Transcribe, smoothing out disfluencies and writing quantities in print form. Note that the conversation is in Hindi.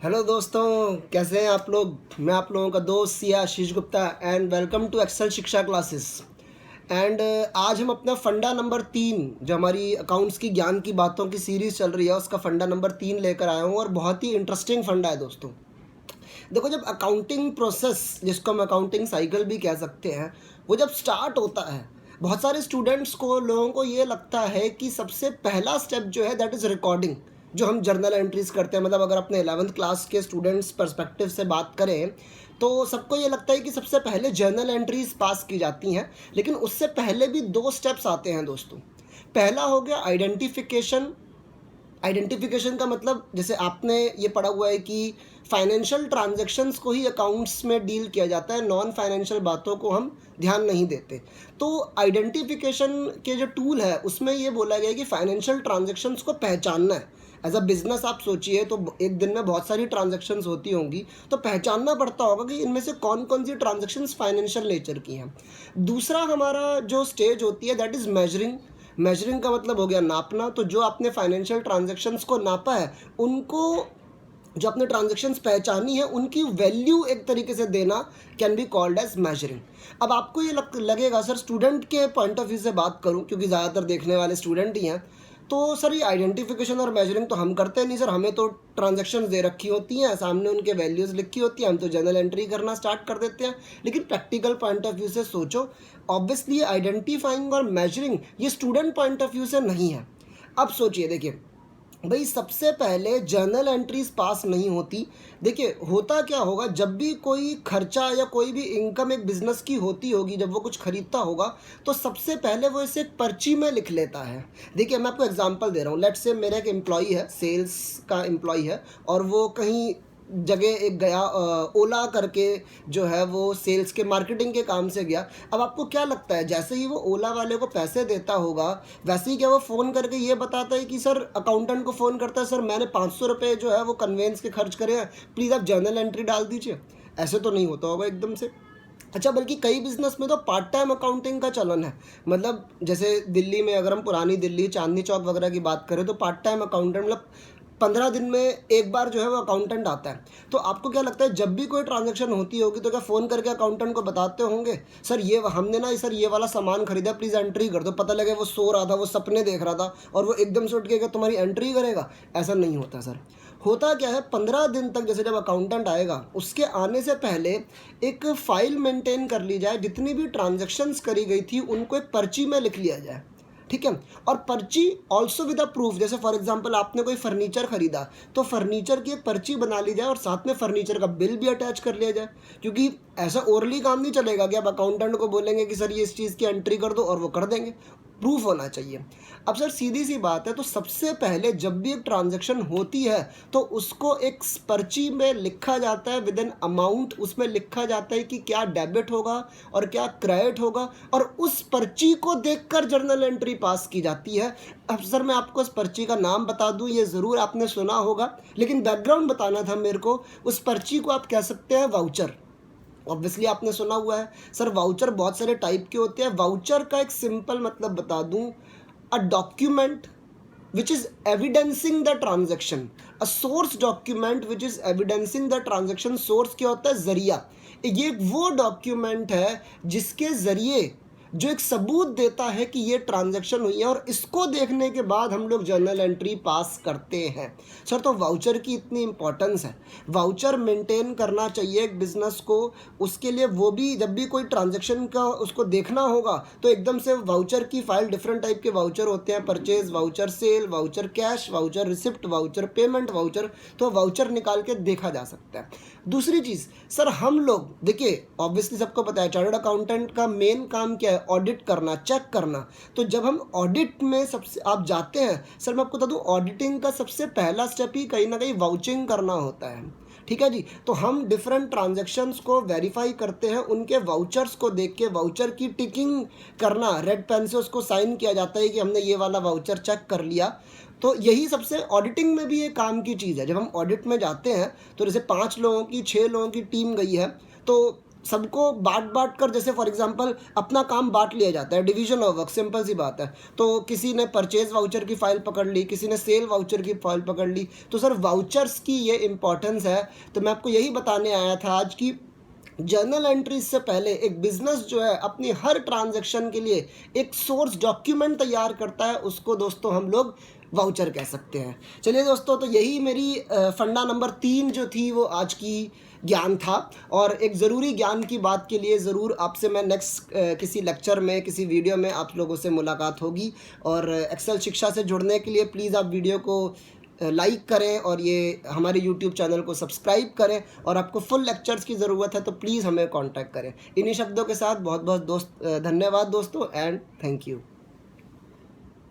हेलो दोस्तों, कैसे हैं आप लोग। मैं आप लोगों का दोस्त Siya Ashish Gupta and welcome to Excel Shiksha classes. And आज हम अपना फंडा नंबर 3, जो हमारी अकाउंट्स की ज्ञान की बातों की सीरीज़ चल रही है, उसका फंडा नंबर 3 लेकर आया हूँ और बहुत ही इंटरेस्टिंग फंडा है दोस्तों। देखो, जब अकाउंटिंग प्रोसेस, जिसको हम अकाउंटिंग साइकिल भी कह सकते हैं, वो जब स्टार्ट होता है, बहुत सारे स्टूडेंट्स को, लोगों को ये लगता है कि सबसे पहला स्टेप जो है दैट इज़ रिकॉर्डिंग, जो हम जर्नल एंट्रीज करते हैं। मतलब अगर अपने 11th क्लास के स्टूडेंट्स पर्सपेक्टिव से बात करें तो सबको ये लगता है कि सबसे पहले जर्नल एंट्रीज पास की जाती हैं, लेकिन उससे पहले भी 2 स्टेप्स आते हैं दोस्तों। पहला हो गया आइडेंटिफिकेशन। आइडेंटिफिकेशन का मतलब, जैसे आपने ये पढ़ा हुआ है कि फाइनेंशियल ट्रांजैक्शंस को ही अकाउंट्स में डील किया जाता है, नॉन फाइनेंशियल बातों को हम ध्यान नहीं देते। तो आइडेंटिफिकेशन के जो टूल है उसमें ये बोला गया है कि फाइनेंशियल ट्रांजैक्शंस को पहचानना है। एज अ बिजनेस आप सोचिए तो एक दिन में बहुत सारी ट्रांजैक्शंस होती होंगी, तो पहचानना पड़ता होगा कि इनमें से कौन कौन सी ट्रांजैक्शंस फाइनेंशियल नेचर की हैं। दूसरा हमारा जो स्टेज होती है दैट इज़ मेजरिंग। मेजरिंग का मतलब हो गया नापना। तो जो आपने फाइनेंशियल ट्रांजैक्शंस को नापा है, उनको, जो आपने ट्रांजैक्शंस पहचानी है, उनकी वैल्यू एक तरीके से देना can be called as measuring. अब आपको ये लगेगा सर, स्टूडेंट के पॉइंट ऑफ व्यू से बात करूं क्योंकि ज़्यादातर देखने वाले स्टूडेंट ही हैं, तो सर ये आइडेंटिफिकेशन और मेजरिंग तो हम करते नहीं सर, हमें तो ट्रांजैक्शंस दे रखी होती हैं, सामने उनके वैल्यूज़ लिखी होती हैं, हम तो जर्नल एंट्री करना स्टार्ट कर देते हैं। लेकिन प्रैक्टिकल पॉइंट ऑफ व्यू से सोचो, ऑब्वियसली आइडेंटिफाइंग और मेजरिंग ये स्टूडेंट पॉइंट ऑफ व्यू से नहीं है। अब सोचिए, देखिए भाई, सबसे पहले जर्नल एंट्रीज पास नहीं होती। देखिए होता क्या होगा, जब भी कोई खर्चा या कोई भी इनकम एक बिजनेस की होती होगी, जब वो कुछ खरीदता होगा, तो सबसे पहले वो इसे एक पर्ची में लिख लेता है। देखिए मैं आपको एग्जांपल दे रहा हूँ। लेट्स से मेरा एक एम्प्लॉई है, सेल्स का एम्प्लॉई है, और वो कहीं जगह एक गया, ओला करके जो है वो सेल्स के मार्केटिंग के काम से गया। अब आपको क्या लगता है, जैसे ही वो ओला वाले को पैसे देता होगा, वैसे ही क्या वो फ़ोन करके ये बताता है कि सर, अकाउंटेंट को फ़ोन करता है, सर मैंने 500 रुपये जो है वो कन्वेंस के खर्च करे हैं, प्लीज़ आप जर्नल एंट्री डाल दीजिए। ऐसे तो नहीं होता होगा एकदम से। अच्छा, बल्कि कई बिजनेस में तो पार्ट टाइम अकाउंटिंग का चलन है। मतलब जैसे दिल्ली में, अगर हम पुरानी दिल्ली, चांदनी चौक वगैरह की बात करें, तो पार्ट टाइम अकाउंटेंट, मतलब 15 दिन में एक बार जो है वो अकाउंटेंट आता है। तो आपको क्या लगता है, जब भी कोई ट्रांजैक्शन होती होगी तो क्या फ़ोन करके अकाउंटेंट को बताते होंगे, सर ये हमने ना सर ये वाला सामान खरीदा, प्लीज़ एंट्री कर दो। पता लगे वो सो रहा था, वो सपने देख रहा था, और वो एकदम से उठ के क्या तुम्हारी एंट्री करेगा? ऐसा नहीं होता सर। होता क्या है, 15 दिन तक, जैसे जब अकाउंटेंट आएगा उसके आने से पहले एक फ़ाइल मेंटेन कर ली जाए, जितनी भी ट्रांजैक्शंस करी गई थी उनको एक पर्ची में लिख लिया जाए, ठीक है। और पर्ची ऑल्सो विद अ प्रूफ। जैसे फॉर एग्जांपल आपने कोई फर्नीचर खरीदा, तो फर्नीचर की एक पर्ची बना ली जाए और साथ में फर्नीचर का बिल भी अटैच कर लिया जाए, क्योंकि ऐसा ओरली काम नहीं चलेगा कि आप अकाउंटेंट को बोलेंगे कि सर ये इस चीज़ की एंट्री कर दो और वो कर देंगे। प्रूफ होना चाहिए। अब सर सीधी सी बात है, तो सबसे पहले जब भी एक ट्रांजैक्शन होती है तो उसको एक पर्ची में लिखा जाता है विद एन अमाउंट। उसमें लिखा जाता है कि क्या डेबिट होगा और क्या क्रेडिट होगा, और उस पर्ची को देखकर जर्नल एंट्री पास की जाती है। अब सर मैं आपको उस पर्ची का नाम बता दूं, ये ज़रूर आपने सुना होगा, लेकिन बैकग्राउंड बताना था मेरे को। उस पर्ची को आप कह सकते हैं वाउचर। ऑब्वियसली आपने सुना हुआ है सर, वाउचर बहुत सारे टाइप के होते हैं। वाउचर का एक सिंपल मतलब बता दूं, a document which is evidencing the transaction, a source document which is evidencing the transaction। source क्या होता है? जरिया। ये वो डॉक्यूमेंट है जिसके जरिए जो एक सबूत देता है कि ये ट्रांजैक्शन हुई है, और इसको देखने के बाद हम लोग जर्नल एंट्री पास करते हैं। सर तो वाउचर की इतनी इंपॉर्टेंस है, वाउचर मेंटेन करना चाहिए एक बिजनेस को। उसके लिए वो भी, जब भी कोई ट्रांजैक्शन का उसको देखना होगा, तो एकदम से वाउचर की फाइल, डिफरेंट टाइप के वाउचर होते हैं, purchase voucher, cell voucher, cash voucher, receipt voucher, payment voucher, तो वाउचर निकाल के देखा जा सकता है। दूसरी चीज़ सर, हम लोग देखिए, ऑब्वियसली सबको पता है चार्टर्ड अकाउंटेंट का मेन काम क्या है? ऑडिट करना, चेक करना। तो जब हम ऑडिट में सबसे आप जाते हैं, सर मैं आपको बता दूं, ऑडिटिंग का सबसे पहला स्टेप ही कहीं ना कहीं वाउचिंग करना होता है, ठीक है जी। तो हम डिफरेंट ट्रांजैक्शंस को वेरीफाई करते हैं, उनके वाउचर्स को देख के वाउचर की टिकिंग करना, रेड पेन से उसको साइन किया जाता है कि हमने ये वाला वाउचर चेक कर लिया। तो यही सबसे ऑडिटिंग में भी ये काम की चीज़ है। जब हम ऑडिट में जाते हैं तो जैसे 5 लोगों की, 6 लोगों की टीम गई है, तो सबको बांट कर, जैसे फॉर एग्जांपल अपना काम बांट लिया जाता है, डिवीजन ऑफ वर्क, सिंपल सी बात है। तो किसी ने परचेज वाउचर की फाइल पकड़ ली, किसी ने सेल वाउचर की फाइल पकड़ ली। तो सर वाउचर्स की ये इंपॉर्टेंस है। तो मैं आपको यही बताने आया था आज की जर्नल एंट्रीज से पहले एक बिजनेस जो है अपनी हर ट्रांजैक्शन के लिए एक सोर्स डॉक्यूमेंट तैयार करता है, उसको दोस्तों हम लोग वाउचर कह सकते हैं। चलिए दोस्तों, तो यही मेरी फंडा नंबर 3 जो थी वो आज की ज्ञान था। और एक ज़रूरी ज्ञान की बात के लिए ज़रूर आपसे मैं नेक्स्ट किसी लेक्चर में, किसी वीडियो में आप लोगों से मुलाकात होगी। और एक्सेल शिक्षा से जुड़ने के लिए प्लीज़ आप वीडियो को लाइक करें और ये हमारे यूट्यूब चैनल को सब्सक्राइब करें। और आपको फुल लेक्चर्स की ज़रूरत है तो प्लीज़ हमें कांटेक्ट करें। इन्हीं शब्दों के साथ बहुत बहुत धन्यवाद दोस्तों, एंड थैंक यू।